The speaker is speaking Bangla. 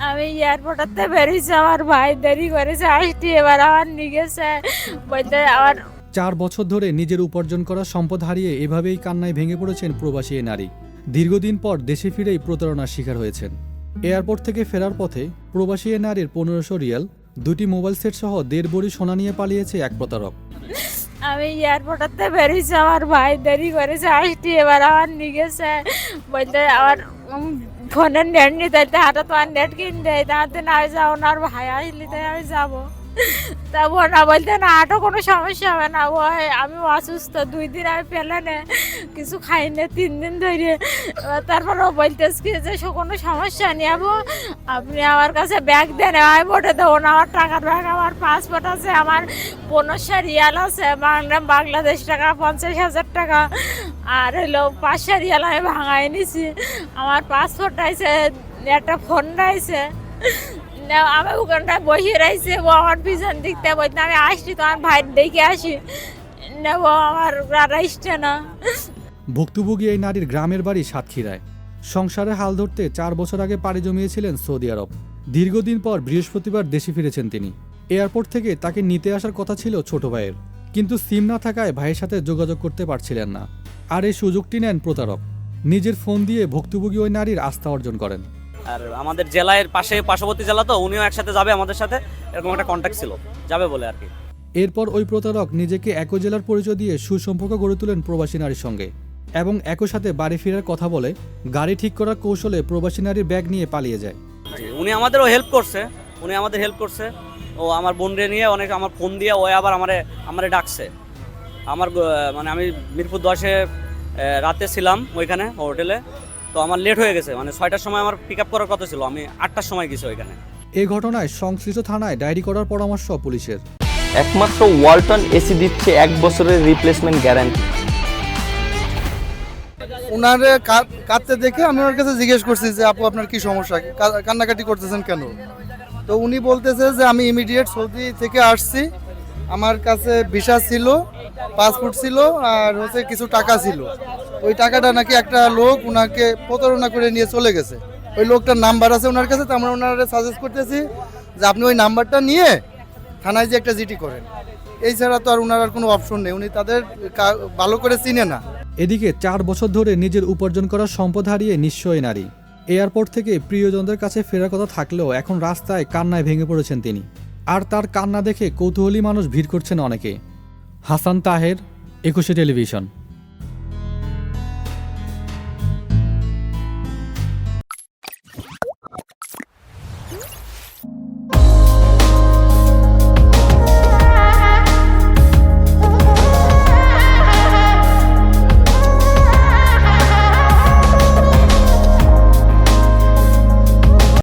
আমি এয়ারপোর্টে বেরিয়েছি, আমার ভাই দেরি করেছে আসতে, এবার আমার নিয়ে গেছে বলতে আমার 4 বছর ধরে নিজের উপার্জন করা সম্পদ হারিয়ে এভাবেই কান্নায় ভেঙে পড়েছেন প্রবাসী এ নারী। দীর্ঘদিন পর দেশে ফিরেই প্রতারণার শিকার হয়েছেন। এয়ারপোর্ট থেকে ফেরার পথে প্রবাসী এ নারীর 1500 রিয়াল, 2টি মোবাইল সেট সহ 1.5 ভরি সোনা নিয়ে পালিয়েছে এক প্রতারক। আমি এয়ারপোর্টে বেরিয়েছি, আমার ভাই দেরি করেছে আসতে, এবার আমার নিয়ে গেছে বলতে আমার ফোনের নেট নিতে হাতে তো আর নেট কিনতে তাতে না যাও না, আর ভাই আসলে তাই আমি যাবো। তা না বলতে না আটো কোনো সমস্যা হবে না, ও আমি অসুস্থ 2 দিন আমি পেলে না কিছু খাইনি 3 দিন ধরে। তারপর ও বলতেছে কি যে কোনো সমস্যা নেই আবু, আপনি আমার কাছে ব্যাগ দেন, আমি ভোটে দেবো না, আমার টাকার ব্যাগ, আমার পাসপোর্ট আছে, আমার 1500 রিয়াল আছে বাংলাদেশ টাকা 50,000 টাকা, আর হলো 500 রিয়াল আমি ভাঙাই নিছি, আমার পাসপোর্ট আছে, একটা ফোন রয়েছে। আমি ওখানটায় বসে রয়েছে, ও আমার পিছন দিক থেকে বলতে আমি আসছি, তো আমার ভাই দেখে আসি নেব, আমার আসছে না। ভুক্তভোগী এই নারীর গ্রামের বাড়ি সাতক্ষীরায়। সংসারে হাল ধরতে 4 বছর আগে পাড়ি জমিয়েছিলেন সৌদি আরব। দীর্ঘদিন পর বৃহস্পতিবার দেশে ফিরেছেন তিনি। এয়ারপোর্ট থেকে তাকে নিতে আসার কথা ছিল ছোট ভাইয়ের, কিন্তু সিম না থাকায় ভাইয়ের সাথে যোগাযোগ করতে পারছিলেন না। আর এই সুযোগটি নেন প্রতারক। নিজের ফোন দিয়ে ভুক্তভোগী ওই নারীর আস্থা অর্জন করেন। আর আমাদের জেলার পার্শ্ববর্তী জেলা, তো উনিও একসাথে যাবে আমাদের সাথে, এরকম একটা কন্ট্যাক্ট ছিল, যাবে বলে আর কি। এরপর ওই প্রতারক নিজেকে একই জেলার পরিচয় দিয়ে সুসম্পর্ক গড়ে তোলেন প্রবাসী নারীর সঙ্গে এবং একই সাথে বাড়ি ফেরার কথা বলে গাড়ি ঠিক করার কৌশলে প্রবাসী নারীর ব্যাগ নিয়ে পালিয়ে যায়। উনি আমাদেরও হেল্প করছে, ও আমার বোনরে নিয়ে অনেক আমার ফোন দিয়ে ও আবার আমারে ডাকছে। মানে আমি মিরপুর 10-এ রাতে ছিলাম ওইখানে হোটেলে, তো আমার লেট হয়ে গেছে, মানে 6টার সময় আমার পিক আপ করার কথা ছিল, আমি 8টার সময় গেছি ওইখানে। এই ঘটনায় সংশ্লিষ্ট থানায় ডায়েরি করার পরামর্শ পুলিশের। একমাত্র ওয়ালটন এসি দিচ্ছে 1 বছরের রিপ্লেসমেন্ট গ্যারান্টি। ওনারে কাঁদতে দেখে আমি ওনার কাছে জিজ্ঞেস করছি যে আপু আপনার কি সমস্যা, কান্নাকাটি করতেছেন কেন? তো উনি বলতেছে যে আমি ইমিডিয়েট সৌদি থেকে আসছি, আমার কাছে ভিসা ছিল, পাসপোর্ট ছিল, আর হচ্ছে কিছু টাকা ছিল। ওই টাকাটা নাকি একটা লোক ওনাকে প্রতারণা করে নিয়ে চলে গেছে। ওই লোকটার নাম্বার আছে ওনার কাছে, তো আমরা ওনারা সাজেস্ট করতেছি যে আপনি ওই নাম্বারটা নিয়ে থানায় যে একটা জিডি করেন। এছাড়া তো আর ওনার আর কোনো অপশন নেই, উনি তাদের ভালো করে চিনে না। এদিকে 4 বছর ধরে নিজের উপার্জন করা সম্পদ হারিয়ে নিঃস্ব এই নারী। এয়ারপোর্ট থেকে প্রিয়জনদের কাছে ফেরার কথা থাকলেও এখন রাস্তায় কান্নায় ভেঙে পড়েছেন তিনি। আর তার কান্না দেখে কৌতূহলী মানুষ ভিড় করছেন অনেকে। হাসান তাহের, 21 টেলিভিশন।